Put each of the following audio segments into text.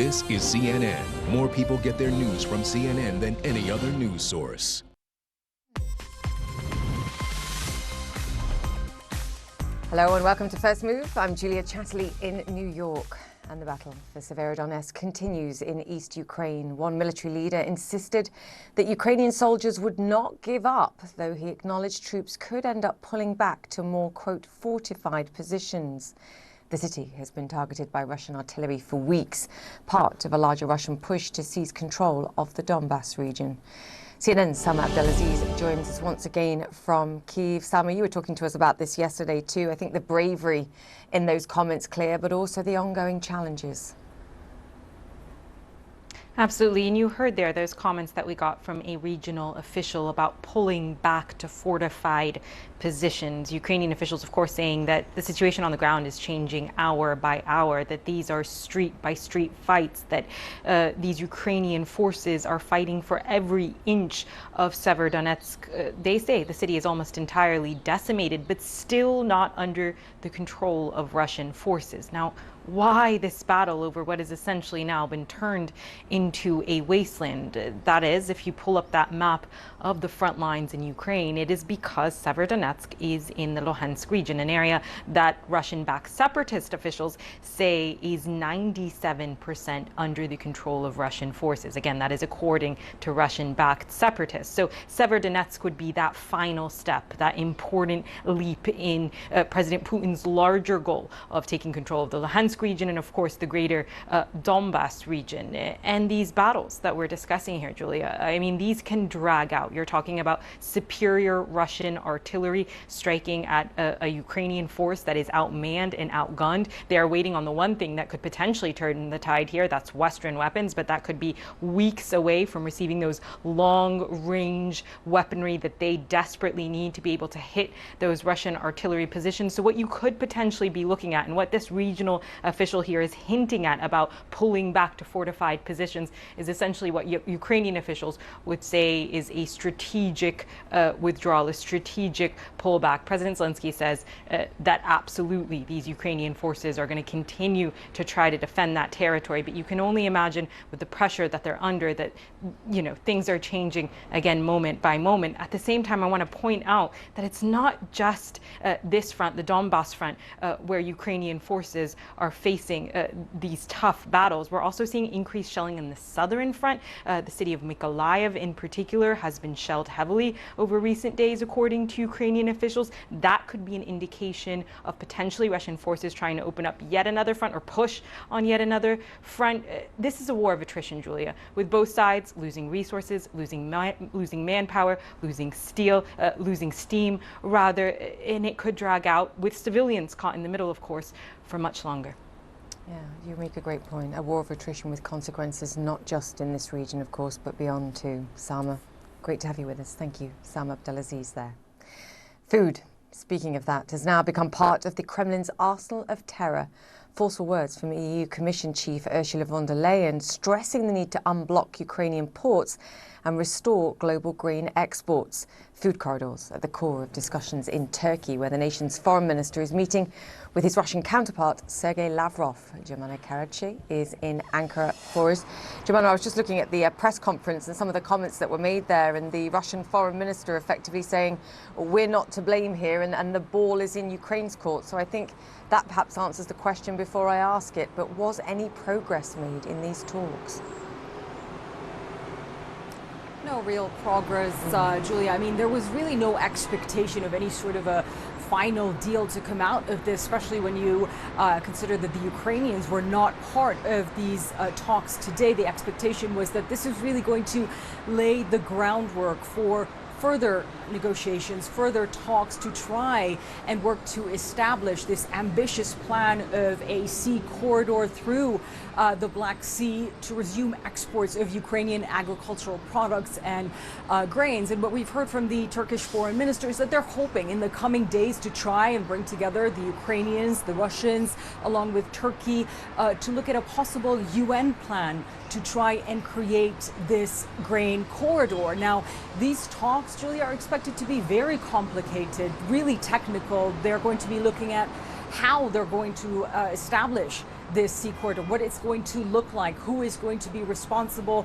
This is CNN. More people get their news from CNN than any other news source. Hello and welcome to First Move. I'm Julia Chatterley in New York. And the battle for Severodonetsk continues in East Ukraine. One military leader insisted that Ukrainian soldiers would not give up, though he acknowledged troops could end up pulling back to more, quote, fortified positions. The city has been targeted by Russian artillery for weeks, part of a larger Russian push to seize control of the Donbas region. CNN's Sama Abdelaziz joins us once again from Kyiv. Sama, you were talking to us about this yesterday too. I think the bravery in those comments clear, but also the ongoing challenges. Absolutely, and you heard there those comments that we got from a regional official about pulling back to fortified positions. Ukrainian officials, of course, saying that the situation on the ground is changing hour by hour, that these are street by street fights, that these Ukrainian forces are fighting for every inch of Severodonetsk. They say the city is almost entirely decimated, but still not under the control of Russian forces. Now, why this battle over what has essentially now been turned into a wasteland? That is, if you pull up that map of the front lines in Ukraine, it is because Severodonetsk is in the Luhansk region, an area that Russian-backed separatist officials say is 97% under the control of Russian forces. Again, that is according to Russian-backed separatists. So Severodonetsk would be that final step, that important leap in President Putin's larger goal of taking control of the Luhansk region and, of course, the greater Donbas region. And these battles that we're discussing here, Julia, I mean, these can drag out. You're talking about superior Russian artillery striking at a Ukrainian force that is outmanned and outgunned. They are waiting on the one thing that could potentially turn the tide here. That's Western weapons, but that could be weeks away from receiving those long-range weaponry that they desperately need to be able to hit those Russian artillery positions. So what you could potentially be looking at, and what this regional official here is hinting at about pulling back to fortified positions, is essentially what Ukrainian officials would say is a strategic withdrawal, a strategic pullback. President Zelensky says that absolutely these Ukrainian forces are going to continue to try to defend that territory, but you can only imagine with the pressure that they're under that, you know, things are changing again moment by moment. At the same time, I want to point out that it's not just this front, the Donbas front, where Ukrainian forces are facing these tough battles. We're also seeing increased shelling in the southern front. The city of Mykolaiv in particular has been shelled heavily over recent days, according to Ukrainian officials. That could be an indication of potentially Russian forces trying to open up yet another front or push on yet another front. This is a war of attrition, Julia, with both sides losing resources, losing manpower, losing steel, losing steam, rather, and it could drag out with civilians caught in the middle, of course, for much longer. Yeah, you make a great point. A war of attrition with consequences, not just in this region, of course, but beyond too. Sama, great to have you with us. Thank you, Sama Abdelaziz there. Food, speaking of that, has now become part of the Kremlin's arsenal of terror. Forceful words from EU Commission Chief Ursula von der Leyen, stressing the need to unblock Ukrainian ports and restore global grain exports. Food corridors at the core of discussions in Turkey, where the nation's foreign minister is meeting with his Russian counterpart, Sergei Lavrov. Jumana Karachi is in Ankara for us. Jumana, I was just looking at the press conference and some of the comments that were made there, and the Russian foreign minister effectively saying, we're not to blame here, and the ball is in Ukraine's court. So I think that perhaps answers the question before I ask it, but was any progress made in these talks? No real progress, Julia. I mean, there was really no expectation of any sort of a final deal to come out of this, especially when you consider that the Ukrainians were not part of these talks today. The expectation was that this is really going to lay the groundwork for further negotiations, further talks to try and work to establish this ambitious plan of a sea corridor through the Black Sea to resume exports of Ukrainian agricultural products and grains. And what we've heard from the Turkish foreign minister is that they're hoping in the coming days to try and bring together the Ukrainians, the Russians, along with Turkey, to look at a possible UN plan to try and create this grain corridor. Now, these talks, Julia, are expected to be very complicated, really technical. They're going to be looking at how they're going to establish this sea corridor, what it's going to look like, who is going to be responsible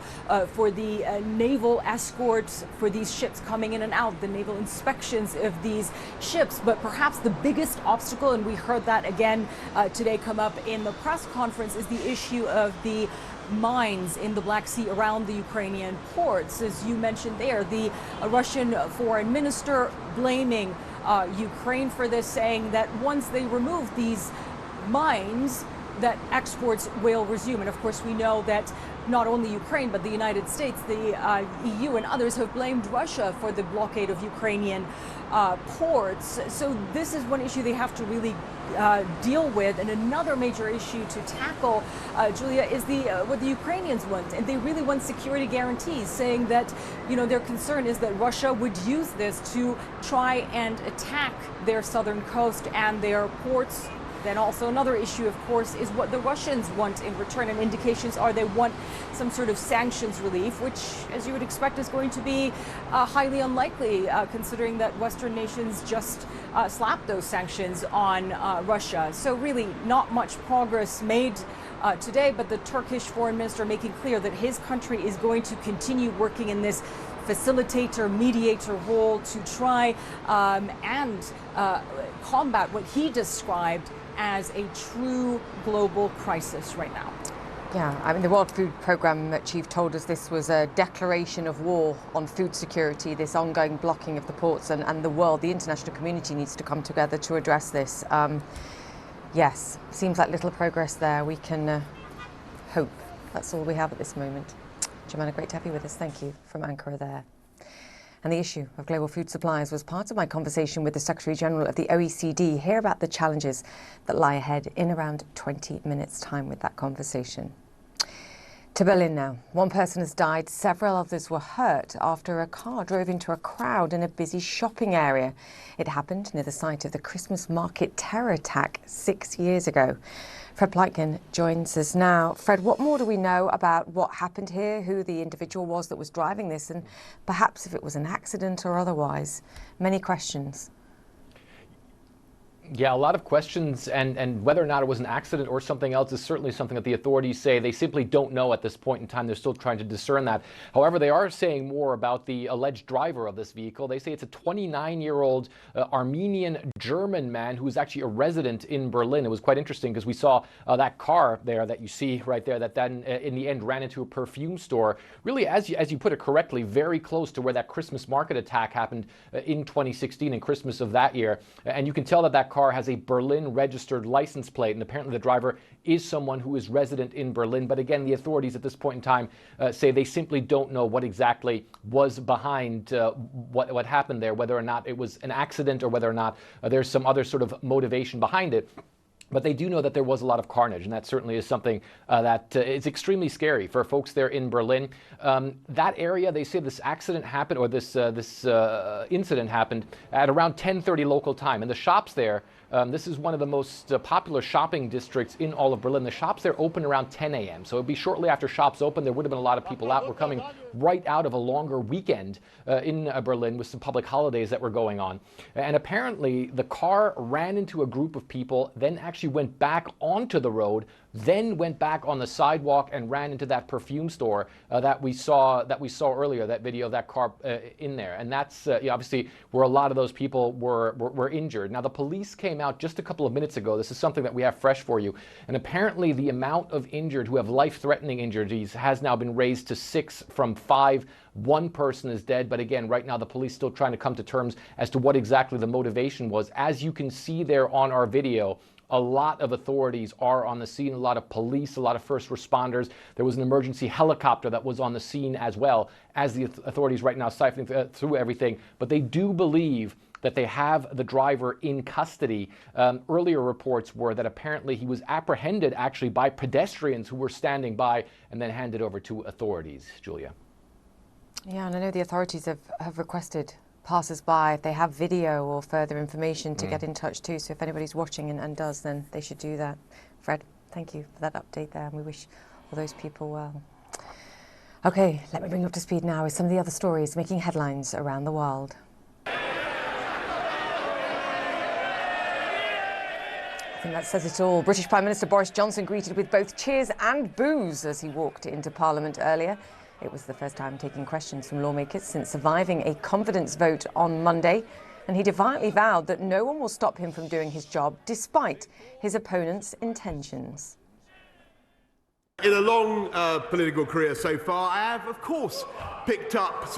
for the naval escort for these ships coming in and out, the naval inspections of these ships. But perhaps the biggest obstacle, and we heard that again today come up in the press conference, is the issue of the mines in the Black Sea around the Ukrainian ports. As you mentioned there, the Russian foreign minister blaming Ukraine for this, saying that once they remove these mines, that exports will resume. And of course, we know that not only Ukraine, but the United States, the EU and others have blamed Russia for the blockade of Ukrainian ports. So this is one issue they have to really deal with. And another major issue to tackle, Julia, is what the Ukrainians want. And they really want security guarantees, saying that, their concern is that Russia would use this to try and attack their southern coast and their ports. Then also another issue, of course, is what the Russians want in return, and indications are they want some sort of sanctions relief, which, as you would expect, is going to be highly unlikely, considering that Western nations just slapped those sanctions on Russia. So really not much progress made today, but the Turkish foreign minister making clear that his country is going to continue working in this facilitator, mediator role to try and combat what he described as a true global crisis right now. Yeah, I mean, the World Food Programme chief told us this was a declaration of war on food security, this ongoing blocking of the ports, and the world, the international community needs to come together to address this. Yes, seems like little progress there. We can hope. That's all we have at this moment. Jemana, great to have you with us. Thank you from Ankara there. And the issue of global food supplies was part of my conversation with the Secretary General of the OECD. Hear about the challenges that lie ahead in around 20 minutes' time with that conversation. To Berlin now. One person has died, several others were hurt after a car drove into a crowd in a busy shopping area. It happened near the site of the Christmas market terror attack 6 years ago. Fred Pleitgen joins us now. Fred, what more do we know about what happened here, who the individual was that was driving this, and perhaps if it was an accident or otherwise? Many questions. Yeah, a lot of questions, and whether or not it was an accident or something else is certainly something that the authorities say they simply don't know at this point in time. They're still trying to discern that. However, they are saying more about the alleged driver of this vehicle. They say it's a 29-year-old Armenian-German man who is actually a resident in Berlin. It was quite interesting because we saw that car there that you see right there that then in the end ran into a perfume store. Really, as you put it correctly, very close to where that Christmas market attack happened in 2016 and Christmas of that year. And you can tell that car has a Berlin registered license plate, and apparently the driver is someone who is resident in Berlin. But again, the authorities at this point in time say they simply don't know what exactly was behind what happened there, whether or not it was an accident or whether or not there's some other sort of motivation behind it. But they do know that there was a lot of carnage, and that certainly is something that is extremely scary for folks there in Berlin. That area, they say this accident happened, or this incident happened at around 10:30 local time. And the shops there, this is one of the most popular shopping districts in all of Berlin. The shops there open around 10 a.m. So it'd be shortly after shops open. There would have been a lot of people out. We're coming right out of a longer weekend in Berlin with some public holidays that were going on. And apparently the car ran into a group of people, then actually went back onto the road, then went back on the sidewalk and ran into that perfume store that we saw earlier, that video of that car in there. And that's obviously where a lot of those people were injured. Now, the police came out just a couple of minutes ago. This is something that we have fresh for you. And apparently the amount of injured who have life-threatening injuries has now been raised to 6 from 5. One person is dead, but again, right now the police still trying to come to terms as to what exactly the motivation was. As you can see there on our video, a lot of authorities are on the scene, a lot of police, a lot of first responders. There was an emergency helicopter that was on the scene as well, as the authorities right now siphoning through everything. But they do believe that they have the driver in custody. Earlier reports were that apparently he was apprehended actually by pedestrians who were standing by and then handed over to authorities. Julia. Yeah, and I know the authorities have requested passers-by, if they have video or further information, to get in touch too. So if anybody's watching and does, then they should do that. Fred, thank you for that update there, and we wish all those people well. Okay, let me bring you up to speed now with some of the other stories making headlines around the world. I think that says it all. British Prime Minister Boris Johnson greeted with both cheers and boos as he walked into Parliament earlier. It was the first time taking questions from lawmakers since surviving a confidence vote on Monday. And he defiantly vowed that no one will stop him from doing his job, despite his opponent's intentions. In a long political career so far, I have, of course, picked up,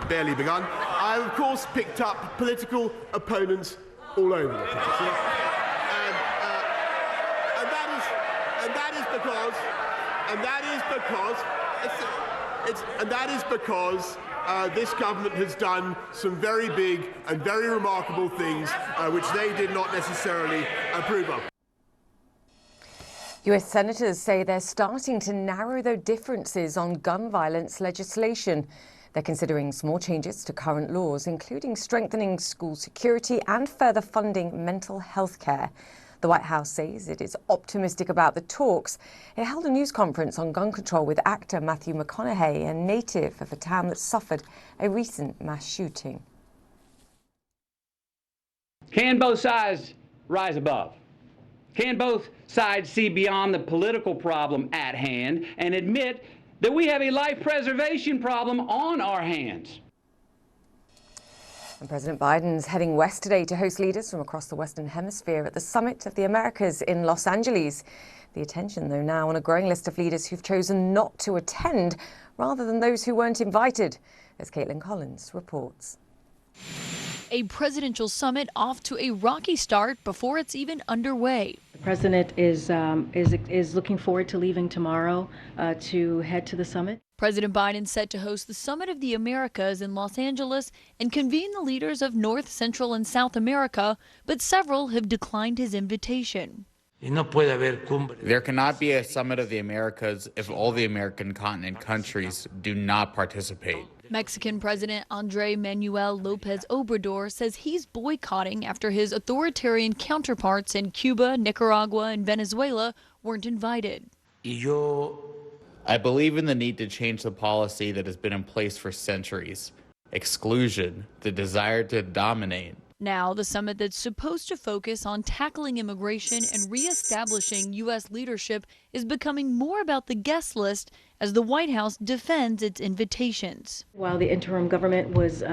barely begun, I have, of course, picked up political opponents all over the place. And that is because this government has done some very big and very remarkable things which they did not necessarily approve of. US senators say they're starting to narrow their differences on gun violence legislation. They're considering small changes to current laws, including strengthening school security and further funding mental health care. The White House says it is optimistic about the talks. It held a news conference on gun control with actor Matthew McConaughey, a native of a town that suffered a recent mass shooting. Can both sides rise above? Can both sides see beyond the political problem at hand and admit that we have a life preservation problem on our hands? And President Biden's heading west today to host leaders from across the Western Hemisphere at the Summit of the Americas in Los Angeles. The attention, though, now on a growing list of leaders who've chosen not to attend rather than those who weren't invited, as Caitlin Collins reports. A presidential summit off to a rocky start before it's even underway. The president is looking forward to leaving tomorrow to head to the summit. President Biden set to host the Summit of the Americas in Los Angeles and convene the leaders of North, Central, and South America, but several have declined his invitation. There cannot be a Summit of the Americas if all the American continent countries do not participate. Mexican President Andrés Manuel López Obrador says he's boycotting after his authoritarian counterparts in Cuba, Nicaragua, and Venezuela weren't invited. I believe in the need to change the policy that has been in place for centuries. Exclusion, the desire to dominate. Now, the summit that's supposed to focus on tackling immigration and reestablishing U.S. leadership is becoming more about the guest list as the White House defends its invitations. While the interim government was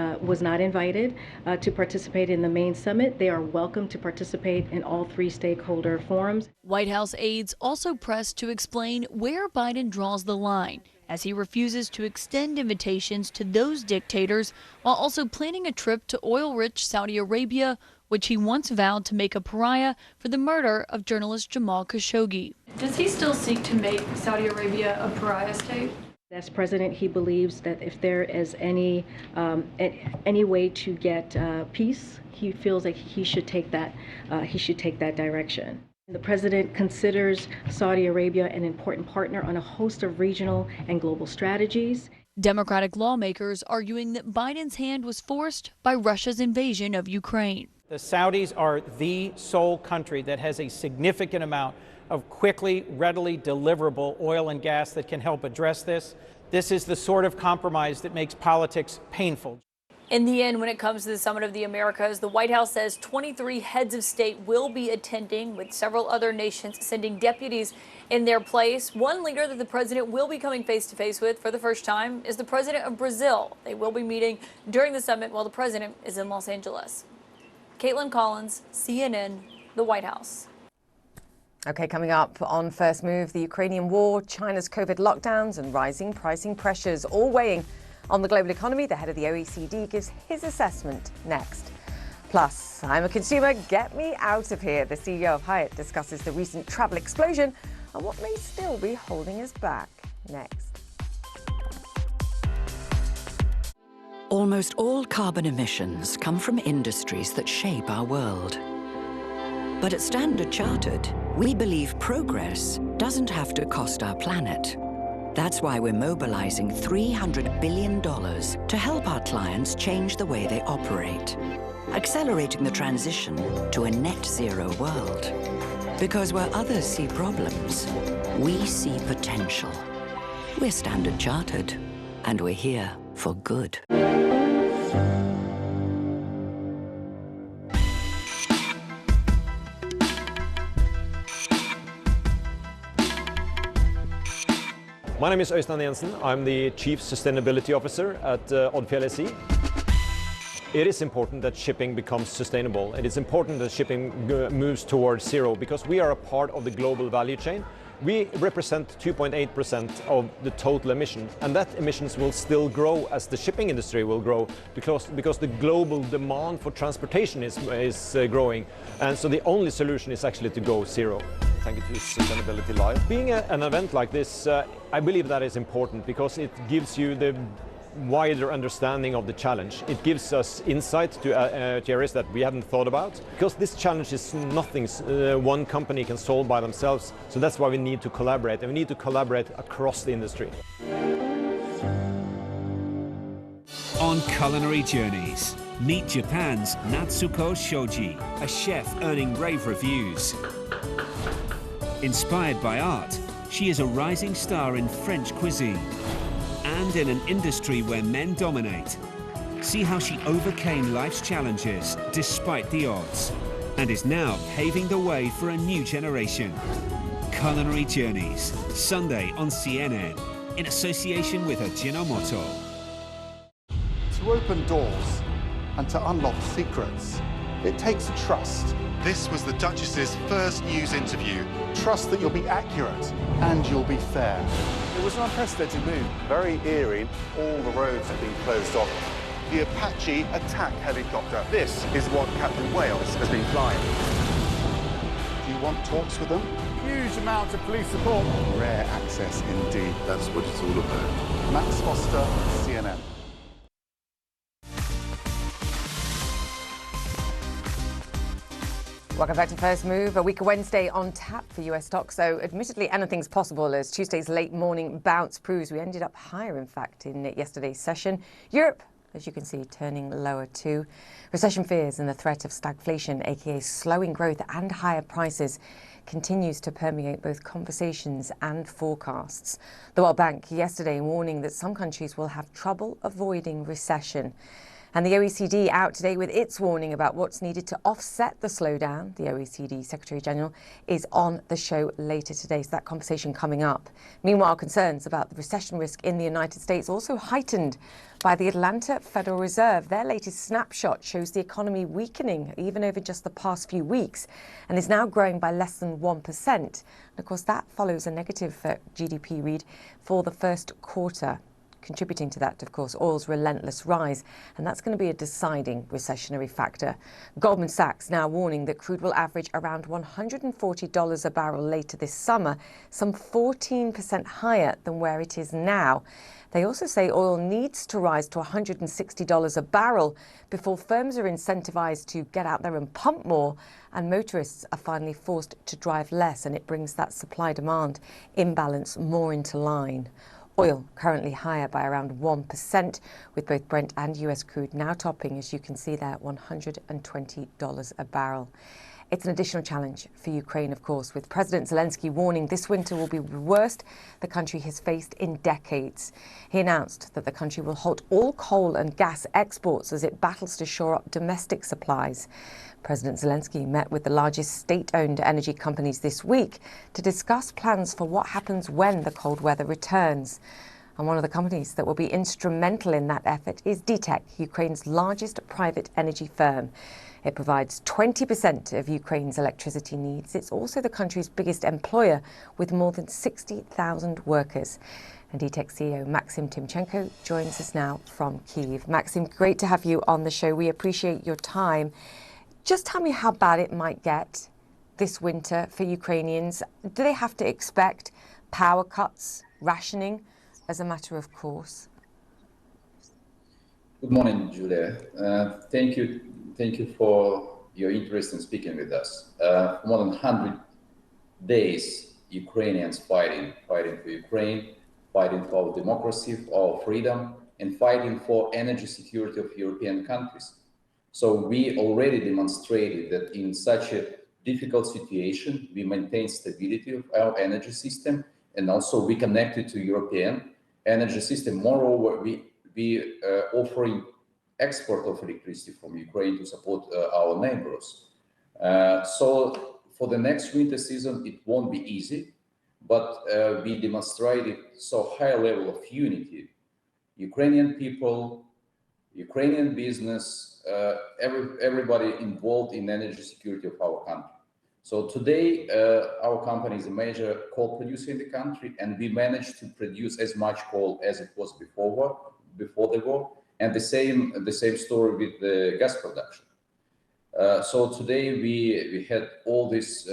not invited to participate in the main summit, they are welcome to participate in all three stakeholder forums. White House aides also pressed to explain where Biden draws the line, as he refuses to extend invitations to those dictators while also planning a trip to oil-rich Saudi Arabia, which he once vowed to make a pariah for the murder of journalist Jamal Khashoggi. Does he still seek to make Saudi Arabia a pariah state? As president, he believes that if there is any way to get peace, he feels like he should take that direction. The president considers Saudi Arabia an important partner on a host of regional and global strategies. Democratic lawmakers arguing that Biden's hand was forced by Russia's invasion of Ukraine. The Saudis are the sole country that has a significant amount of quickly, readily deliverable oil and gas that can help address this. This is the sort of compromise that makes politics painful. In the end, when it comes to the Summit of the Americas, the White House says 23 heads of state will be attending, with several other nations sending deputies in their place. One leader that the president will be coming face-to-face with for the first time is the president of Brazil. They will be meeting during the summit while the president is in Los Angeles. Caitlin Collins, CNN, the White House. Okay, coming up on First Move, the Ukrainian war, China's COVID lockdowns and rising pricing pressures all weighing on the global economy. The head of the OECD gives his assessment next. Plus, I'm a consumer, get me out of here. The CEO of Hyatt discusses the recent travel explosion and what may still be holding us back. Next. Almost all carbon emissions come from industries that shape our world. But at Standard Chartered, we believe progress doesn't have to cost our planet. That's why we're mobilizing $300 billion to help our clients change the way they operate, accelerating the transition to a net zero world. Because where others see problems, we see potential. We're Standard Chartered, and we're here for good. My name is Øystein Jensen. I'm the Chief Sustainability Officer at Odfjell SE. It is important that shipping becomes sustainable. It is important that shipping moves towards zero because we are a part of the global value chain. We represent 2.8% of the total emission, and that emissions will still grow as the shipping industry will grow because the global demand for transportation is growing. And so the only solution is actually to go zero. Thank you to Sustainability Live. Being an event like this, I believe that is important because it gives you the wider understanding of the challenge. It gives us insight to areas that we hadn't thought about. Because this challenge is nothing one company can solve by themselves. So that's why we need to collaborate, and we need to collaborate across the industry. On Culinary Journeys, meet Japan's Natsuko Shoji, a chef earning rave reviews. Inspired by art, she is a rising star in French cuisine. And in an industry where men dominate. See how she overcame life's challenges despite the odds and is now paving the way for a new generation. Culinary Journeys, Sunday on CNN, in association with Ajinomoto. To open doors and to unlock secrets, it takes trust. This was the Duchess's first news interview. Trust that you'll be accurate and you'll be fair. It was an unprecedented move. Very eerie. All the roads have been closed off. The Apache attack helicopter. This is what Captain Wales has been flying. Do you want talks with them? Huge amounts of police support. Rare access indeed. That's what it's all about. Max Foster, CNN. Welcome back to First Move. A weaker Wednesday on tap for US stocks, so admittedly anything's possible as Tuesday's late morning bounce proves we ended up higher, in fact, in yesterday's session. Europe, as you can see, turning lower too. Recession fears and the threat of stagflation, aka slowing growth and higher prices, continues to permeate both conversations and forecasts. The World Bank yesterday warning that some countries will have trouble avoiding recession. And the OECD out today with its warning about what's needed to offset the slowdown. The OECD Secretary General is on the show later today, so that conversation coming up. Meanwhile, concerns about the recession risk in the United States also heightened by the Atlanta Federal Reserve. Their latest snapshot shows the economy weakening even over just the past few weeks and is now growing by less than 1%. And of course, that follows a negative GDP read for the first quarter. Contributing to that, of course, oil's relentless rise, and that's going to be a deciding recessionary factor. Goldman Sachs now warning that crude will average around $140 a barrel later this summer, some 14% higher than where it is now. They also say oil needs to rise to $160 a barrel before firms are incentivized to get out there and pump more, and motorists are finally forced to drive less, and it brings that supply-demand imbalance more into line. Oil currently higher by around 1%, with both Brent and US crude now topping, as you can see there, $120 a barrel. It's an additional challenge for Ukraine, of course, with President Zelensky warning this winter will be the worst the country has faced in decades. He announced that the country will halt all coal and gas exports as it battles to shore up domestic supplies. President Zelensky met with the largest state-owned energy companies this week to discuss plans for what happens when the cold weather returns. And one of the companies that will be instrumental in that effort is DTEK, Ukraine's largest private energy firm. It provides 20% of Ukraine's electricity needs. It's also the country's biggest employer with more than 60,000 workers. And DTEK CEO Maxim Timchenko joins us now from Kyiv. Maxim, great to have you on the show. We appreciate your time. Just tell me how bad it might get this winter for Ukrainians. Do they have to expect power cuts, rationing as a matter of course? Good morning, Julia. Thank you for your interest in speaking with us. For more than 100 days, Ukrainians fighting for Ukraine, fighting for our democracy, for our freedom, and fighting for energy security of European countries. So we already demonstrated that in such a difficult situation, we maintain stability of our energy system, and also we connected to European energy system. Moreover, we offering export of electricity from Ukraine to support our neighbors. So for the next winter season, it won't be easy, but we demonstrated so high level of unity. Ukrainian people, Ukrainian business, everybody involved in energy security of our country. So today, our company is a major coal producer in the country, and we managed to produce as much coal as it was before the war, and the same story with the gas production. So today we had all these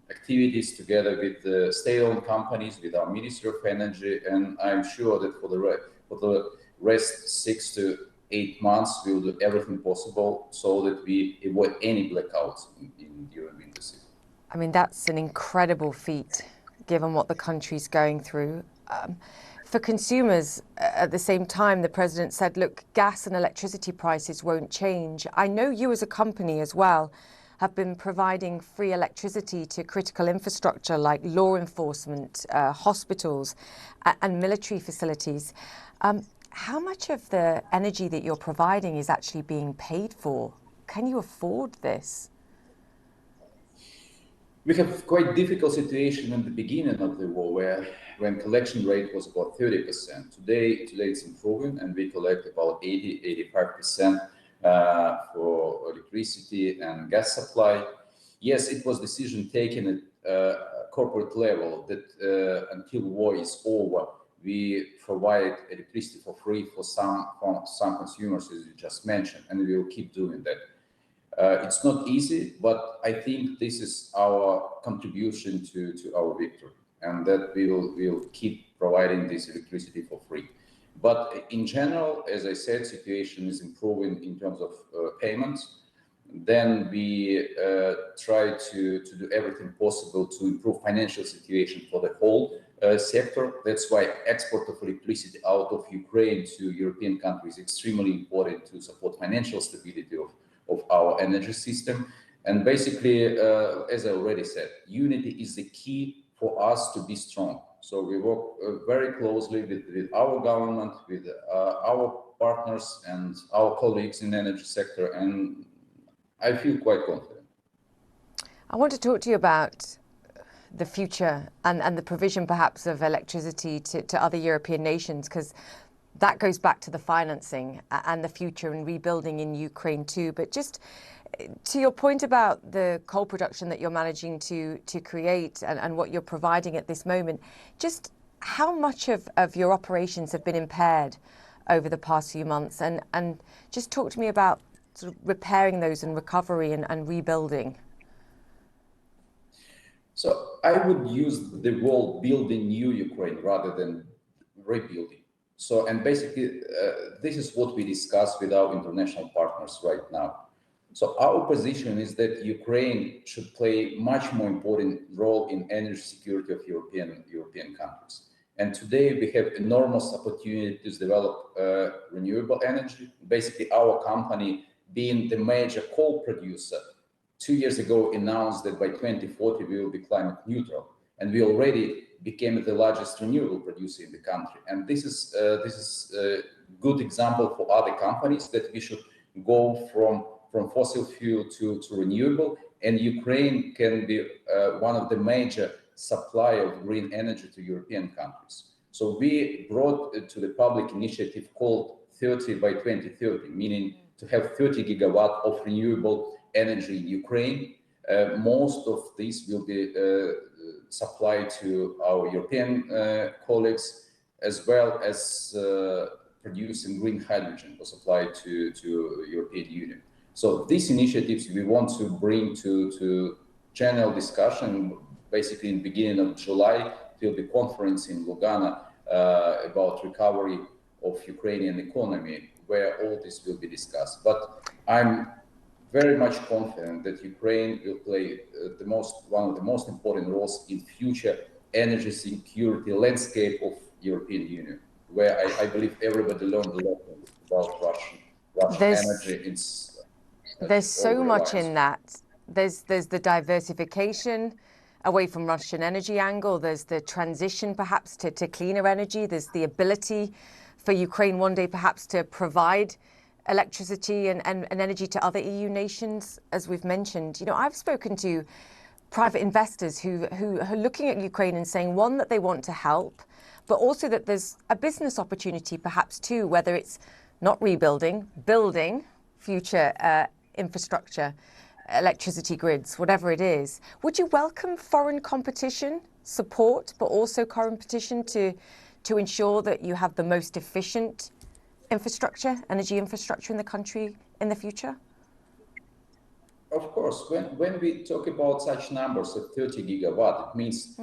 activities together with the state-owned companies, with our Ministry of Energy, and I'm sure that for the rest 6 to 8 months, we will do everything possible so that we avoid any blackouts during winter season. I mean, that's an incredible feat, given what the country's going through. For consumers, at the same time, the president said, look, gas and electricity prices won't change. I know you as a company as well have been providing free electricity to critical infrastructure like law enforcement, hospitals, and military facilities. How much of the energy that you're providing is actually being paid for? Can you afford this? We have quite difficult situation in the beginning of the war, when collection rate was about 30%. Today it's improving, and we collect about 85% for electricity and gas supply. Yes, it was decision taken at corporate level that until war is over, we provide electricity for free for some consumers, as you just mentioned, and we will keep doing that. It's not easy, but I think this is our contribution to our victory, and that we will keep providing this electricity for free. But in general, as I said, situation is improving in terms of payments. Then we try to do everything possible to improve financial situation for the whole sector. That's why export of electricity out of Ukraine to European countries is extremely important to support financial stability of our energy system. And basically, as I already said, unity is the key for us to be strong. So we work very closely with our government, with our partners and our colleagues in the energy sector, and I feel quite confident. I want to talk to you about the future and the provision perhaps of electricity to other European nations, because that goes back to the financing and the future and rebuilding in Ukraine too. But just to your point about the coal production that you're managing to create and what you're providing at this moment, just how much of your operations have been impaired over the past few months? And just talk to me about sort of repairing those and recovery and rebuilding. So I would use the word building new Ukraine rather than rebuilding. So, and basically, this is what we discuss with our international partners right now. So our position is that Ukraine should play much more important role in energy security of European countries. And today we have enormous opportunity to develop renewable energy. Basically, our company, being the major coal producer, 2 years ago announced that by 2040 we will be climate neutral, and we already became the largest renewable producer in the country. And this is a good example for other companies that we should go from fossil fuel to renewable, and Ukraine can be one of the major supplier of green energy to European countries. So we brought to the public initiative called 30 by 2030, meaning to have 30 gigawatt of renewable energy in Ukraine. Most of this will be supplied to our European colleagues, as well as producing green hydrogen for supply to European Union. So these initiatives we want to bring to general discussion. Basically, in the beginning of July, there will be a conference in Lugano about recovery of Ukrainian economy, where all this will be discussed. But I'm very much confident that Ukraine will play one of the most important roles in future energy security landscape of European Union, where I believe everybody learned a lot about Russian energy. There's so much in that. There's the diversification away from Russian energy angle. There's the transition perhaps to cleaner energy. There's the ability for Ukraine one day perhaps to provide electricity and energy to other EU nations, as we've mentioned. You know, I've spoken to private investors who are looking at Ukraine and saying, one, that they want to help, but also that there's a business opportunity perhaps too, whether it's not rebuilding, building future infrastructure, electricity grids, whatever it is. Would you welcome foreign competition, support, but also competition to ensure that you have the most efficient infrastructure, energy infrastructure in the country in the future? Of course, when we talk about such numbers of 30 gigawatt, it means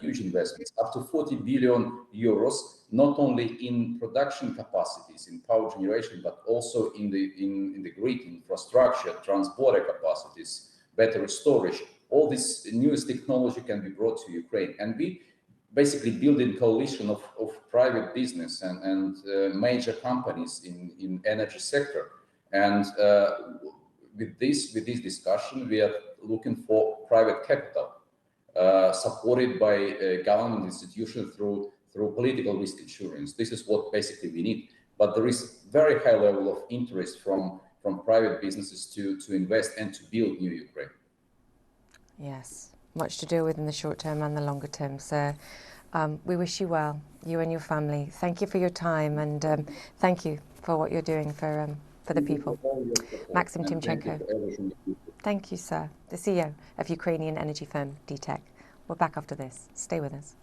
huge investments, up to 40 billion euros, not only in production capacities, in power generation, but also in the grid infrastructure, transport capacities, battery storage. All this newest technology can be brought to Ukraine. And we basically build a coalition of private business and major companies in energy sector. And with this discussion, we are looking for private capital supported by government institutions through political risk insurance. This is what basically we need. But there is very high level of interest from private businesses to invest and to build new Ukraine. Yes, much to deal with in the short term and the longer term. So we wish you well, you and your family. Thank you for your time, and thank you for what you're doing for the people. Maxim Timchenko. Thank you, sir. The CEO of Ukrainian energy firm DTEK. We're back after this. Stay with us.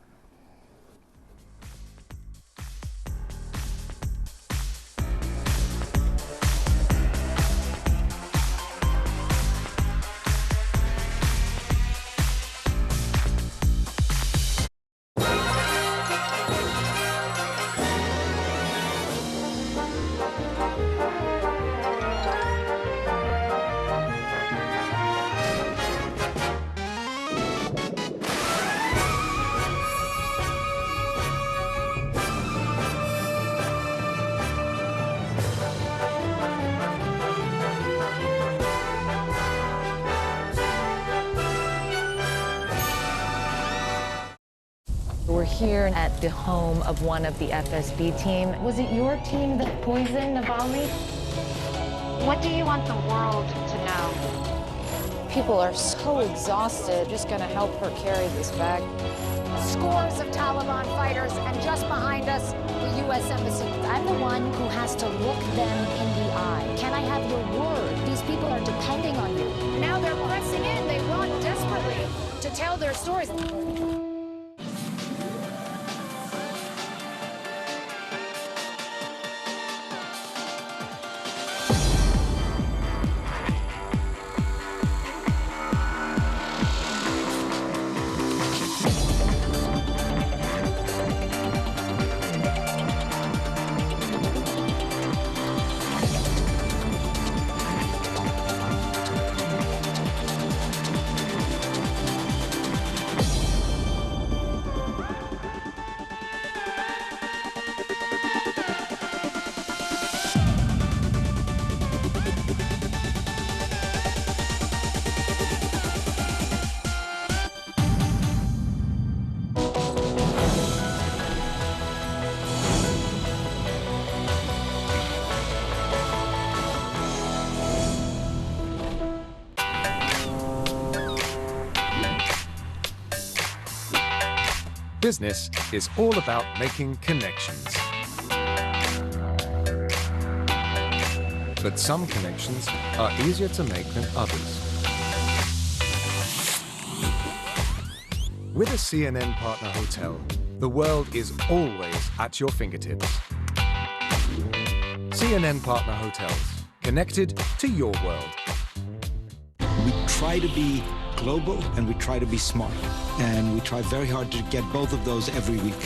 We're here at the home of one of the FSB team. Was it your team that poisoned Navalny? What do you want the world to know? People are so exhausted. Just going to help her carry this bag. Scores of Taliban fighters, and just behind us, the U.S. Embassy. I'm the one who has to look them in the eye. Can I have your word? These people are depending on you. Now they're pressing in. They want desperately to tell their stories. Business is all about making connections. But some connections are easier to make than others. With a CNN partner hotel, the world is always at your fingertips. CNN partner hotels, connected to your world. We try to be global and we try to be smart. And we try very hard to get both of those every week.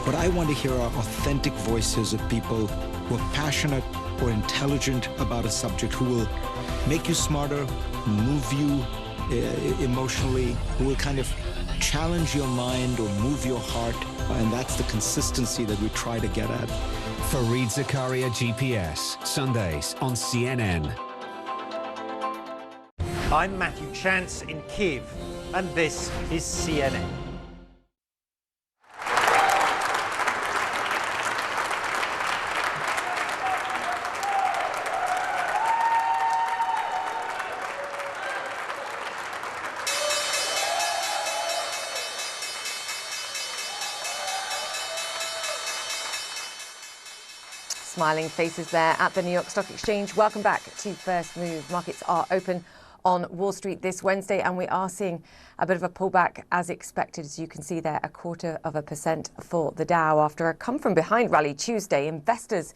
But I want to hear our authentic voices of people who are passionate or intelligent about a subject, who will make you smarter, move you emotionally, who will kind of challenge your mind or move your heart. And that's the consistency that we try to get at. Fareed Zakaria, GPS, Sundays on CNN. I'm Matthew Chance in Kyiv, and this is CNN. smiling faces there at the New York Stock Exchange. Welcome back to First Move. Markets are open on Wall Street this Wednesday, and we are seeing a bit of a pullback as expected. As you can see there, 0.25% for the Dow after a come-from-behind rally Tuesday. Investors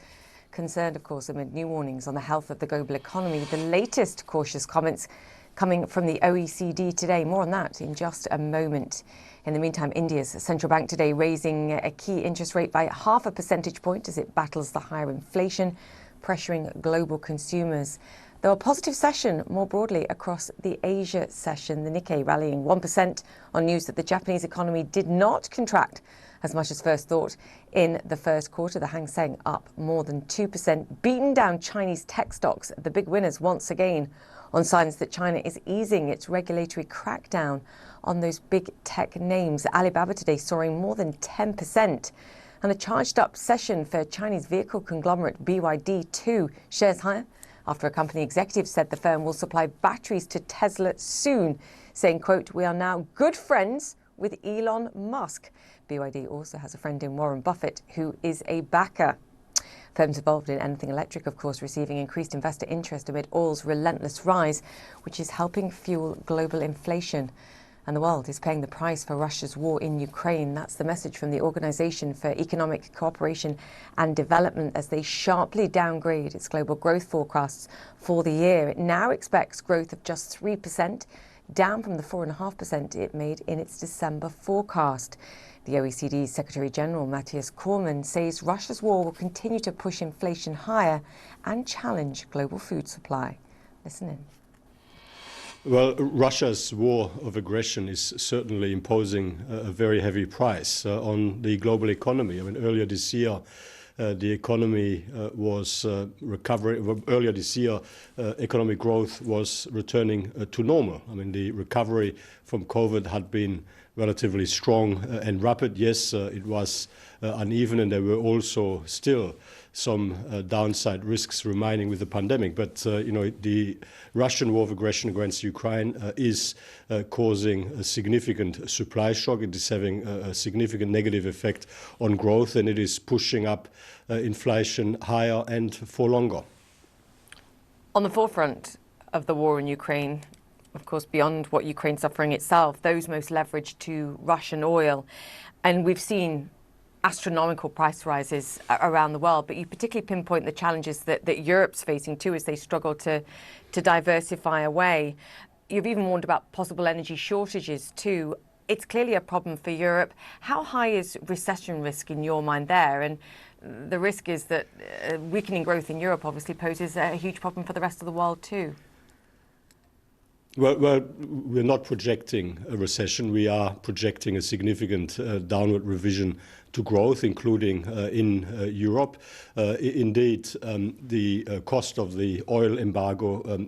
concerned, of course, amid new warnings on the health of the global economy. The latest cautious comments coming from the OECD today. More on that in just a moment. In the meantime, India's central bank today raising a key interest rate by 0.5 percentage point as it battles the higher inflation, pressuring global consumers. Though a positive session more broadly across the Asia session, the Nikkei rallying 1% on news that the Japanese economy did not contract as much as first thought in the first quarter. The Hang Seng up more than 2%, beaten down Chinese tech stocks, the big winners once again, on signs that China is easing its regulatory crackdown on those big tech names. Alibaba today soaring more than 10%. And a charged up session for Chinese vehicle conglomerate BYD too. Shares higher after a company executive said the firm will supply batteries to Tesla soon, saying, quote, "We are now good friends with Elon Musk." BYD also has a friend in Warren Buffett, who is a backer. Firms involved in anything electric, of course, receiving increased investor interest amid oil's relentless rise, which is helping fuel global inflation. And the world is paying the price for Russia's war in Ukraine. That's the message from the Organization for Economic Cooperation and Development as they sharply downgrade its global growth forecasts for the year. It now expects growth of just 3%, down from the 4.5% it made in its December forecast. The OECD's Secretary General Matthias Cormann says Russia's war will continue to push inflation higher and challenge global food supply. Listen in. Well, Russia's war of aggression is certainly imposing a very heavy price on the global economy. I mean, earlier this year, the economy was recovering. Earlier this year, economic growth was returning to normal. I mean, the recovery from COVID had been relatively strong and rapid. Yes, it was uneven, and there were also still some downside risks remaining with the pandemic. But the Russian war of aggression against Ukraine is causing a significant supply shock. It is having a significant negative effect on growth, and it is pushing up inflation higher and for longer. On the forefront of the war in Ukraine, of course, beyond what Ukraine's suffering itself, those most leveraged to Russian oil. And we've seen astronomical price rises around the world, but you particularly pinpoint the challenges that Europe's facing too as they struggle to diversify away. You've even warned about possible energy shortages too. It's clearly a problem for Europe. How high is recession risk in your mind there? And the risk is that weakening growth in Europe obviously poses a huge problem for the rest of the world too. Well, we're not projecting a recession. We are projecting a significant downward revision to growth, including in Europe. Indeed, the cost of the oil embargo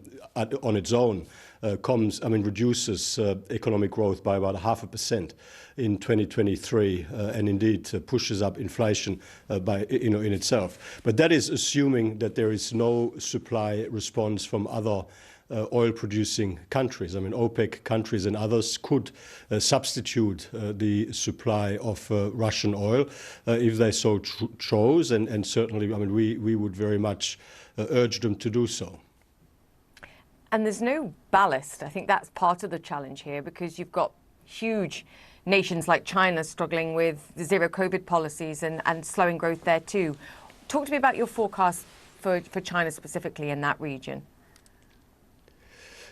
on its own reduces economic growth by about 0.5% in 2023, and indeed pushes up inflation in itself. But that is assuming that there is no supply response from other oil-producing countries. I mean, OPEC countries and others could substitute the supply of Russian oil if they so chose, and certainly, I mean, we would very much urge them to do so. And there's no ballast. I think that's part of the challenge here, because you've got huge nations like China struggling with zero COVID policies and slowing growth there too. Talk to me about your forecast for China specifically in that region.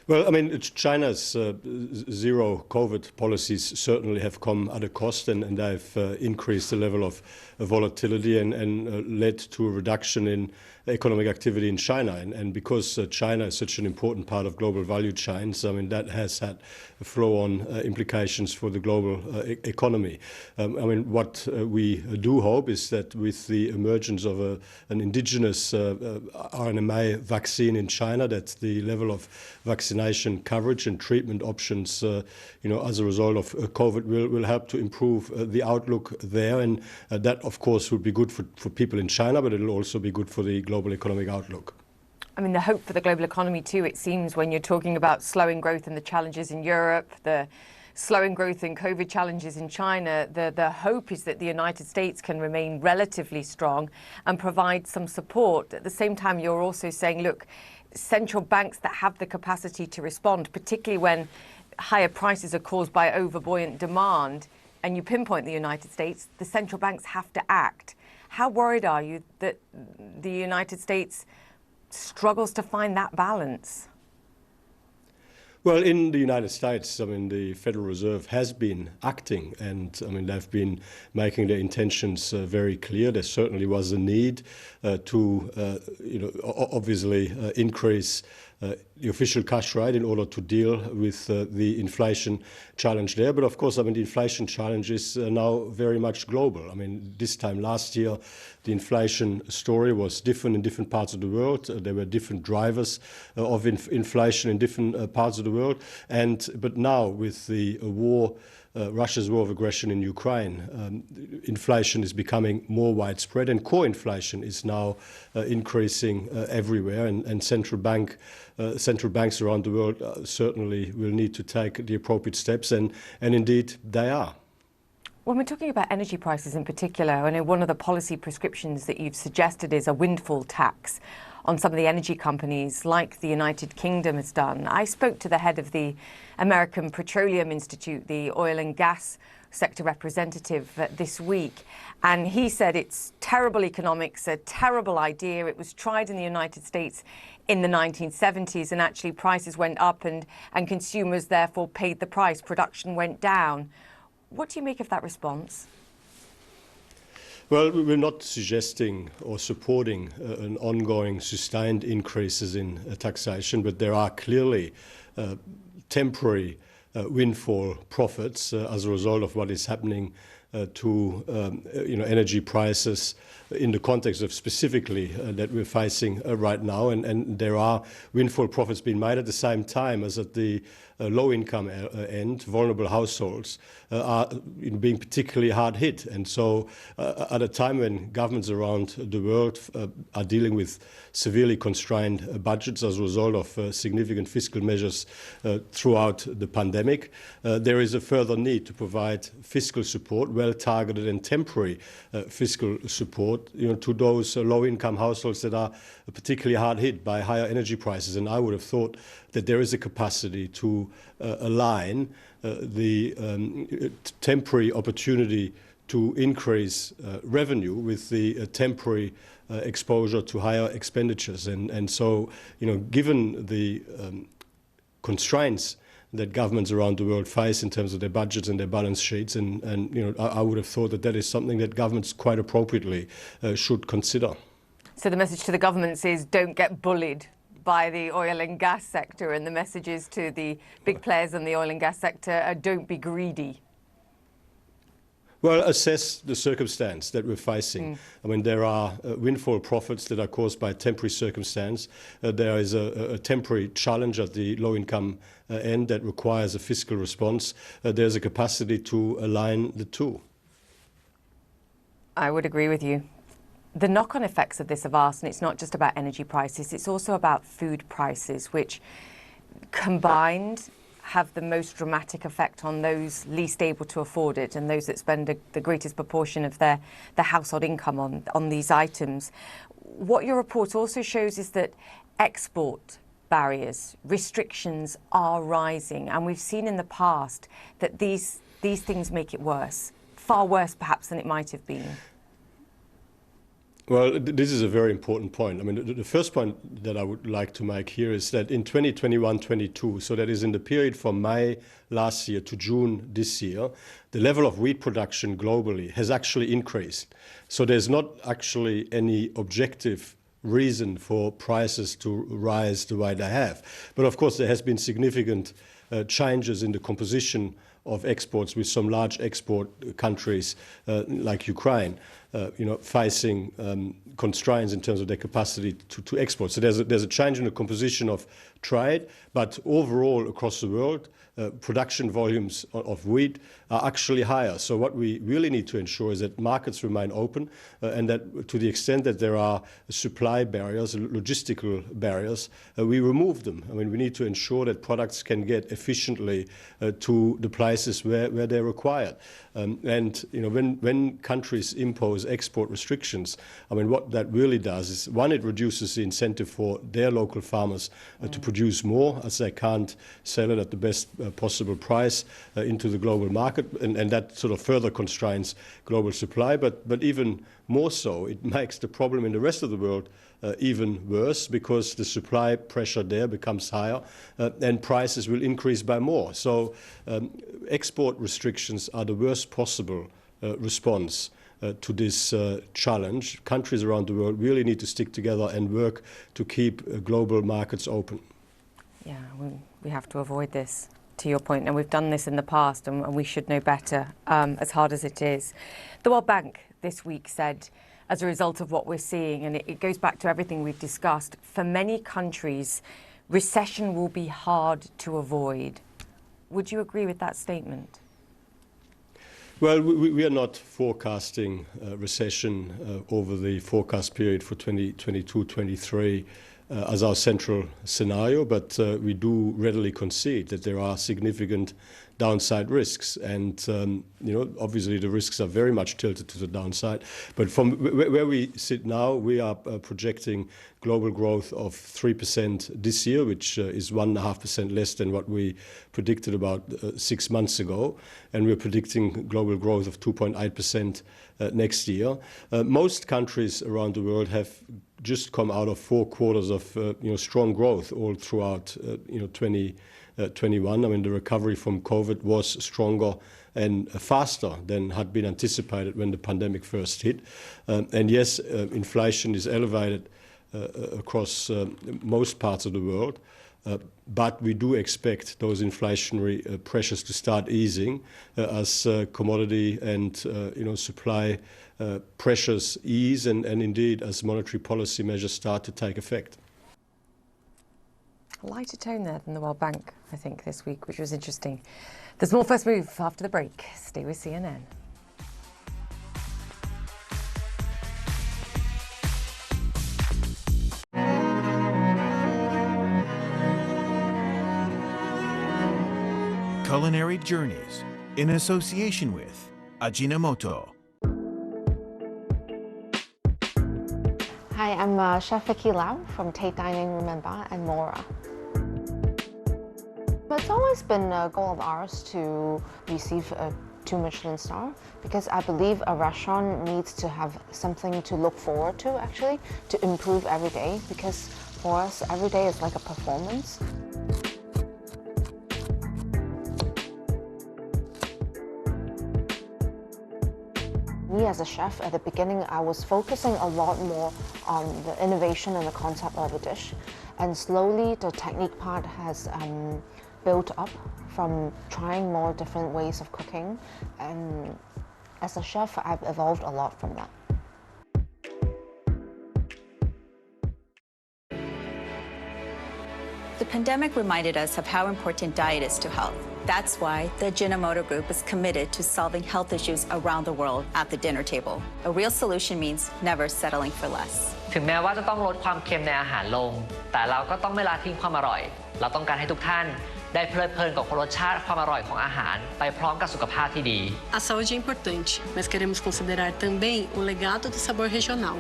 Well, I mean, China's zero COVID policies certainly have come at a cost, and they've increased the level of volatility and led to a reduction in economic activity in China. And because China is such an important part of global value chains, I mean, that has had flow-on implications for the global economy. I mean, what we do hope is that with the emergence of an indigenous RNA vaccine in China, that the level of vaccination coverage and treatment options, as a result of COVID will help to improve the outlook there. And that, of course, would be good for people in China, but it'll also be good for the global economic outlook. I mean, the hope for the global economy too, it seems, when you're talking about slowing growth and the challenges in Europe, the slowing growth and COVID challenges in China, the hope is that the United States can remain relatively strong and provide some support. At the same time, you're also saying, look, central banks that have the capacity to respond, particularly when higher prices are caused by overbuoyant demand, and you pinpoint the United States, the central banks have to act. How worried are you that the United States struggles to find that balance? Well, in the United States, I mean, the Federal Reserve has been acting, and I mean, they've been making their intentions very clear. There certainly was a need to, obviously increase the official cash rate in order to deal with the inflation challenge there. But of course, I mean, the inflation challenge is now very much global. I mean, this time last year, the inflation story was different in different parts of the world. There were different drivers of inflation in different parts of the world. But now with the war, Russia's war of aggression in Ukraine, inflation is becoming more widespread, and core inflation is now increasing everywhere. And central banks around the world certainly will need to take the appropriate steps, and indeed they are. When we're talking about energy prices in particular, I know one of the policy prescriptions that you've suggested is a windfall tax on some of the energy companies, like the United Kingdom has done. I spoke to the head of the American Petroleum Institute, the oil and gas sector representative, this week, and he said it's terrible economics, a terrible idea. It was tried in the United States in the 1970s, and actually prices went up and consumers therefore paid the price. Production went down. What do you make of that response? Well, we're not suggesting or supporting an ongoing sustained increases in taxation, but there are clearly temporary windfall profits as a result of what is happening to energy prices in the context of specifically that we're facing right now, and there are windfall profits being made at the same time as at the low-income end. Vulnerable households are being particularly hard hit, and so at a time when governments around the world are dealing with severely constrained budgets as a result of significant fiscal measures throughout the pandemic, there is a further need to provide fiscal support, well-targeted and temporary fiscal support, to those low-income households that are particularly hard hit by higher energy prices. And I would have thought that there is a capacity to align the temporary opportunity to increase revenue with the temporary exposure to higher expenditures. And so, given the constraints that governments around the world face in terms of their budgets and their balance sheets, and I would have thought that is something that governments quite appropriately should consider. So the message to the governments is don't get bullied by the oil and gas sector, and the messages to the big players in the oil and gas sector are don't be greedy. Well, assess the circumstance that we're facing. I mean, there are windfall profits that are caused by temporary circumstance. There is a temporary challenge at the low-income end that requires a fiscal response. There's a capacity to align the two. I would agree with you. The knock-on effects of this are vast, and it's not just about energy prices, it's also about food prices, which combined have the most dramatic effect on those least able to afford it and those that spend the greatest proportion of their household income on these items. What your report also shows is that export barriers, restrictions are rising, and we've seen in the past that these things make it worse, far worse perhaps than it might have been. Well, this is a very important point. I mean, the first point that I would like to make here is that in 2021-22, so that is in the period from May last year to June this year, the level of wheat production globally has actually increased. So there's not actually any objective reason for prices to rise the way they have. But of course, there has been significant changes in the composition of exports with some large export countries like Ukraine facing constraints in terms of their capacity to export. So there's a change in the composition of trade, but overall across the world, production volumes of wheat are actually higher. So what we really need to ensure is that markets remain open and that to the extent that there are supply barriers, logistical barriers, we remove them. I mean, we need to ensure that products can get efficiently to the places where they're required. And when countries impose export restrictions, I mean, what that really does is, one, it reduces the incentive for their local farmers to produce more, as they can't sell it at the best possible price into the global market, and that sort of further constrains global supply. But even more so, it makes the problem in the rest of the world even worse, because the supply pressure there becomes higher and prices will increase by more. So export restrictions are the worst possible response to this challenge. Countries around the world really need to stick together and work to keep global markets open. Yeah, we have to avoid this, to your point, and we've done this in the past, and we should know better, as hard as it is. The World Bank this week said, as a result of what we're seeing, and it goes back to everything we've discussed, for many countries, recession will be hard to avoid. Would you agree with that statement? Well, we are not forecasting recession over the forecast period for 2022-23 as our central scenario, but we do readily concede that there are significant downside risks, and obviously the risks are very much tilted to the downside. But from where we sit now, we are projecting global growth of 3% this year, which is 1.5% less than what we predicted about 6 months ago, and we're predicting global growth of 2.8% next year. Most countries around the world have just come out of 4 quarters of strong growth all throughout 2021. I mean, the recovery from COVID was stronger and faster than had been anticipated when the pandemic first hit. And yes, inflation is elevated across most parts of the world, but we do expect those inflationary pressures to start easing as commodity and supply pressures ease, and indeed as monetary policy measures start to take effect. A lighter tone there than the World Bank, I think, this week, which was interesting. There's more First Move after the break. Stay with CNN. Culinary Journeys, in association with Ajinomoto. Hi, I'm Chef Vicky Lau from Tate Dining Room and Bar and Mora. It's always been a goal of ours to receive a 2 Michelin star, because I believe a restaurant needs to have something to look forward to, actually, to improve every day, because for us, every day is like a performance. Me as a chef, at the beginning, I was focusing a lot more on the innovation and the concept of a dish. And slowly, the technique part has built up from trying more different ways of cooking. And as a chef, I've evolved a lot from that. The pandemic reminded us of how important diet is to health. That's why the Ajinomoto Group is committed to solving health issues around the world at the dinner table. A real solution means never settling for less. ถึงแม้ว่าจะต้องลดความเค็มในอาหารลงแต่เราก็ต้องไม่ละทิ้งความอร่อยเราต้องการให้ทุกท่านได้เพลิดเพลินกับรสชาติความอร่อยของอาหารไปพร้อมกับสุขภาพที่ดี A saúde é importante, mas queremos considerar também o legado do sabor regional.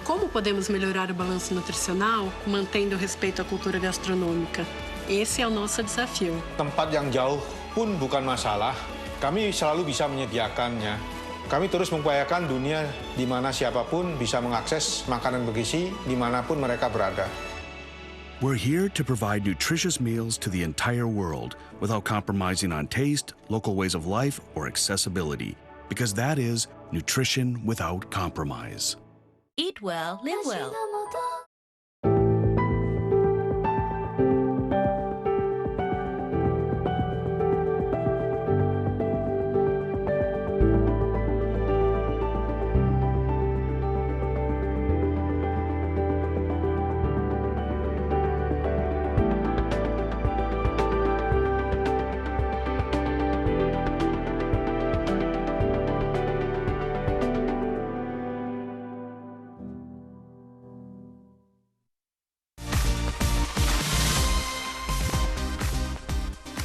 Como podemos melhorar o balanço nutricional, mantendo o respeito à cultura gastronômica? Esse é o nosso desafio. Tempat yang jauh pun bukan masalah. Kami selalu bisa menyediakannya. Kami terus mengupayakan dunia di mana siapapun bisa mengakses makanan bergizi dimanapun mereka berada. We're here to provide nutritious meals to the entire world without compromising on taste, local ways of life, or accessibility, because that is nutrition without compromise. Eat well, live well.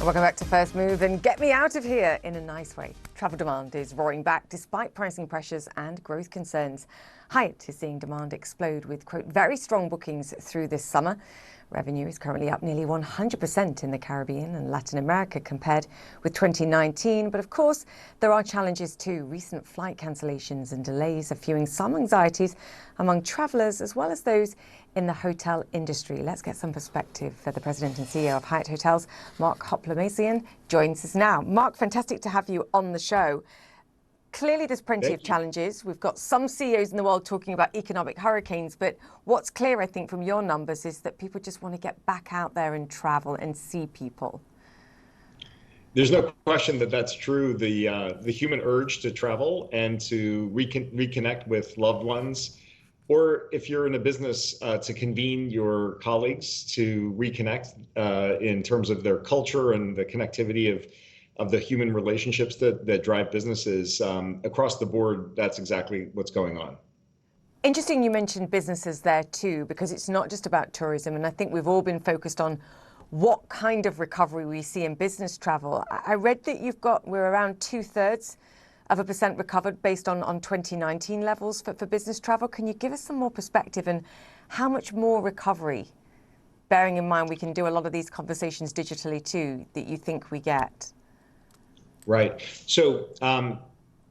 Welcome back to First Move, and get me out of here in a nice way. Travel demand is roaring back despite pricing pressures and growth concerns. Hyatt is seeing demand explode with, quote, very strong bookings through this summer. Revenue is currently up nearly 100% in the Caribbean and Latin America compared with 2019. But of course, there are challenges too. Recent flight cancellations and delays are fueling some anxieties among travellers as well as those in the hotel industry. Let's get some perspective. The President and CEO of Hyatt Hotels, Mark Hoplamazian, joins us now. Mark, fantastic to have you on the show. Clearly, there's plenty of challenges. We've got some CEOs in the world talking about economic hurricanes, but what's clear, I think, from your numbers is that people just want to get back out there and travel and see people. There's no question that that's true. The human urge to travel and to reconnect with loved ones, or if you're in a business, to convene your colleagues to reconnect in terms of their culture and the connectivity of the human relationships that drive businesses across the board. That's exactly what's going on. Interesting you mentioned businesses there too, because it's not just about tourism. And I think we've all been focused on what kind of recovery we see in business travel. I read that we're around 2/3% recovered based on 2019 levels for business travel. Can you give us some more perspective and how much more recovery, bearing in mind we can do a lot of these conversations digitally too, that you think we get? Right. So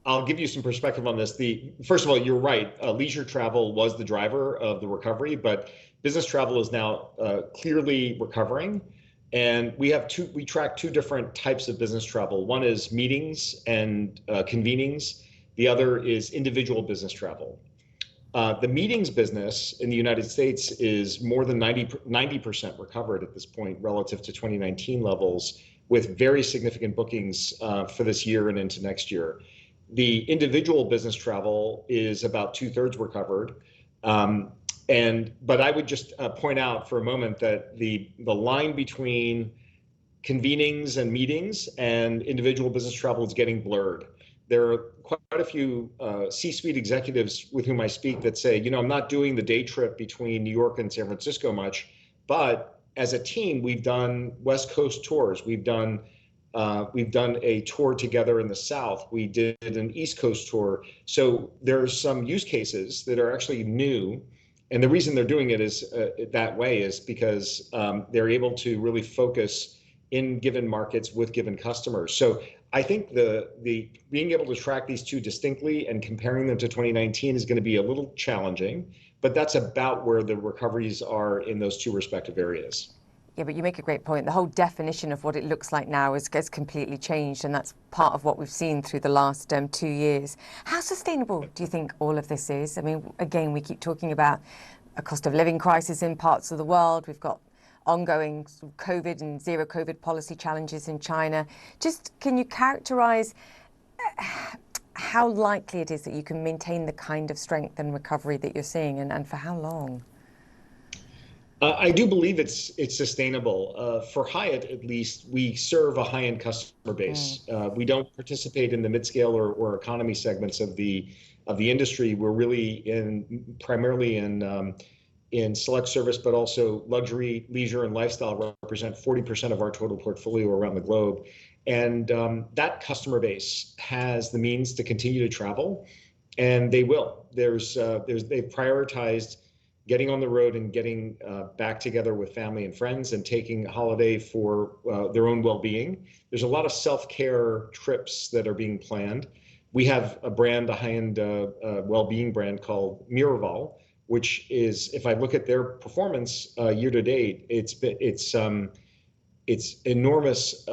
I'll give you some perspective on this. First of all, you're right. Leisure travel was the driver of the recovery, but business travel is now clearly recovering. And we track two different types of business travel. One is meetings and convenings. The other is individual business travel. The meetings business in the United States is more than 90% recovered at this point relative to 2019 levels, with very significant bookings for this year and into next year. The individual business travel is about 2/3 recovered. But I would just point out for a moment that the line between convenings and meetings and individual business travel is getting blurred. There are quite a few C-suite executives with whom I speak that say, I'm not doing the day trip between New York and San Francisco much, but as a team, we've done West Coast tours. We've done a tour together in the South. We did an East Coast tour. So there's some use cases that are actually new. And the reason they're doing it is that way is because they're able to really focus in given markets with given customers. So I think the being able to track these two distinctly and comparing them to 2019 is going to be a little challenging, but that's about where the recoveries are in those two respective areas. Yeah, but you make a great point. The whole definition of what it looks like now has completely changed, and that's part of what we've seen through the last 2 years. How sustainable do you think all of this is? I mean, again, we keep talking about a cost of living crisis in parts of the world. We've got ongoing COVID and zero COVID policy challenges in China. Just can you characterize how likely it is that you can maintain the kind of strength and recovery that you're seeing, and for how long? I do believe it's sustainable. For Hyatt, at least, we serve a high-end customer base. We don't participate in the mid-scale or economy segments of the industry. We're really primarily in select service, but also luxury, leisure, and lifestyle represent 40% of our total portfolio around the globe. And that customer base has the means to continue to travel, and they will. They've prioritized getting on the road and getting back together with family and friends and taking a holiday for their own well-being. There's a lot of self-care trips that are being planned. We have a high-end well-being brand called Miraval, which is, if I look at their performance year to date, it's enormous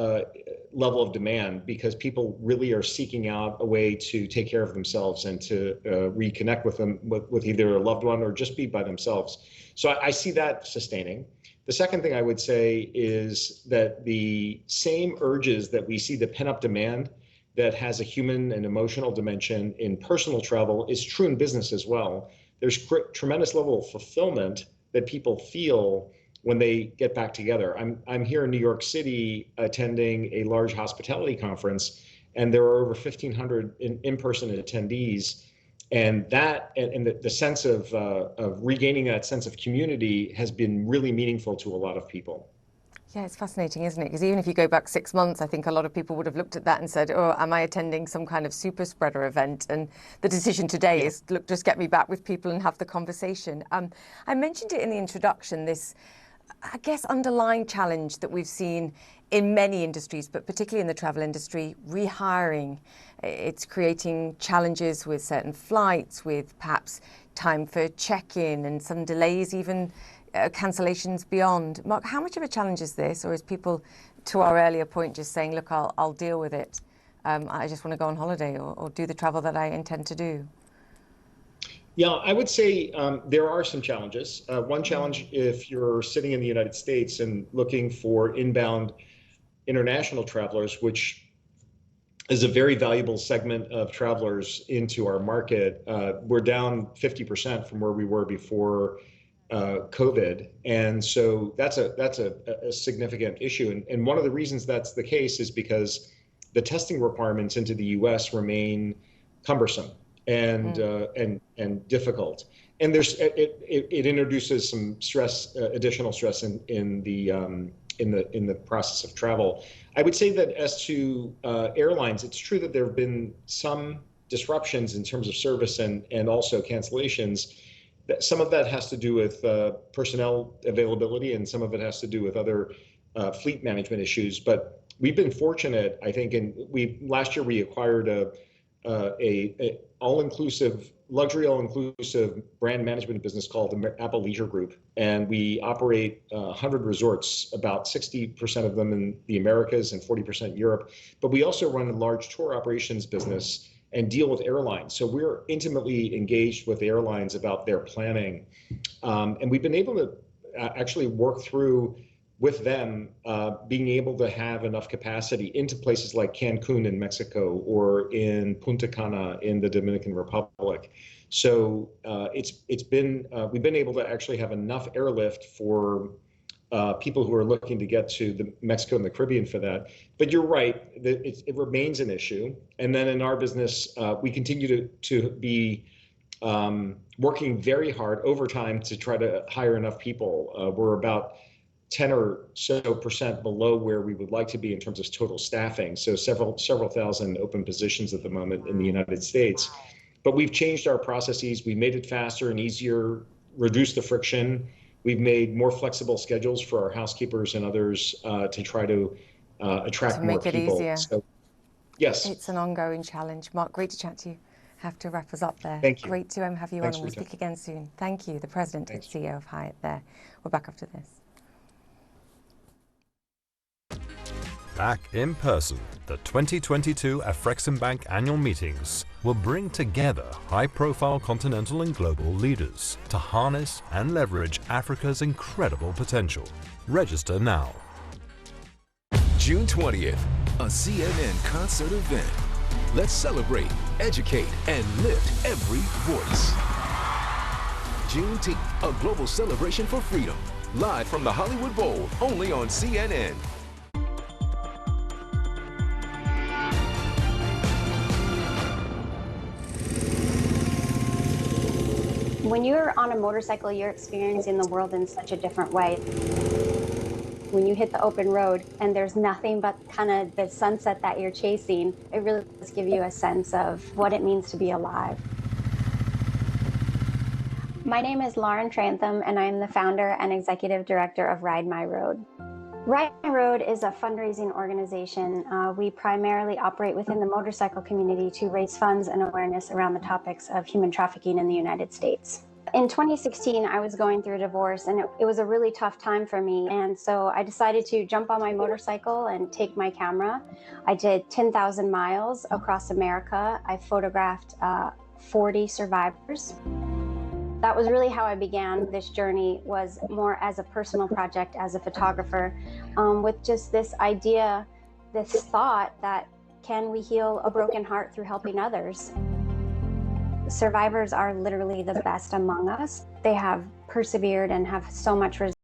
level of demand because people really are seeking out a way to take care of themselves and to reconnect with either a loved one or just be by themselves. So I see that sustaining. The second thing I would say is that the same urges that we see, the pent-up demand that has a human and emotional dimension in personal travel, is true in business as well. There's tremendous level of fulfillment that people feel when they get back together. I'm here in New York City attending a large hospitality conference, and there are over 1,500 in-person attendees. And the sense of regaining that sense of community has been really meaningful to a lot of people. Yeah, it's fascinating, isn't it? Because even if you go back 6 months, I think a lot of people would have looked at that and said, oh, am I attending some kind of super spreader event? And the decision today is, look, just get me back with people and have the conversation. I mentioned it in the introduction, this, I guess, underlying challenge that we've seen in many industries, but particularly in the travel industry, rehiring. It's creating challenges with certain flights, with perhaps time for check-in and some delays, even cancellations beyond. Mark, how much of a challenge is this? Or is people, to our earlier point, just saying, look, I'll deal with it. I just want to go on holiday or do the travel that I intend to do? Yeah, I would say there are some challenges. One challenge, if you're sitting in the United States and looking for inbound international travelers, which is a very valuable segment of travelers into our market, we're down 50% from where we were before COVID. And so that's a significant issue. And one of the reasons that's the case is because the testing requirements into the US remain cumbersome and difficult. And it introduces some stress, additional stress in the process of travel. I would say that as to airlines, it's true that there have been some disruptions in terms of service and also cancellations. Some of that has to do with personnel availability, and some of it has to do with other fleet management issues. But we've been fortunate, I think, and last year we acquired a all-inclusive, luxury all-inclusive brand management business called the Apple Leisure Group, and we operate 100 resorts, about 60% of them in the Americas and 40% Europe. But we also run a large tour operations business and deal with airlines. So we're intimately engaged with airlines about their planning. And we've been able to actually work through with them being able to have enough capacity into places like Cancun in Mexico or in Punta Cana in the Dominican Republic. So we've been able to actually have enough airlift for people who are looking to get to Mexico and the Caribbean for that. But you're right, it remains an issue. And then in our business, we continue to be working very hard overtime to try to hire enough people. We're about 10 or so % below where we would like to be in terms of total staffing. So several thousand open positions at the moment in the United States. But we've changed our processes. We made it faster and easier, reduced the friction. We've made more flexible schedules for our housekeepers and others to try to attract more people. To make it easier. So, yes. It's an ongoing challenge. Mark, great to chat to you. Have to wrap us up there. Thank you. Great to have you on, and we'll speak again soon. Thank you, the President and CEO of Hyatt there. We're back after this. Back in person, the 2022 Afreximbank annual meetings will bring together high-profile continental and global leaders to harness and leverage Africa's incredible potential. Register now. June 20th, a CNN concert event. Let's celebrate, educate, and lift every voice. Juneteenth, a global celebration for freedom. Live from the Hollywood Bowl, only on CNN. When you're on a motorcycle, you're experiencing the world in such a different way. When you hit the open road and there's nothing but kind of the sunset that you're chasing, it really does give you a sense of what it means to be alive. My name is Lauren Trantham, and I'm the founder and executive director of Ride My Road. Ride My Road is a fundraising organization. We primarily operate within the motorcycle community to raise funds and awareness around the topics of human trafficking in the United States. In 2016, I was going through a divorce, and it was a really tough time for me. And so I decided to jump on my motorcycle and take my camera. I did 10,000 miles across America. I photographed 40 survivors. That was really how I began this journey, was more as a personal project as a photographer, with just this idea, this thought that can we heal a broken heart through helping others? Survivors are literally the best among us. They have persevered and have so much resilience.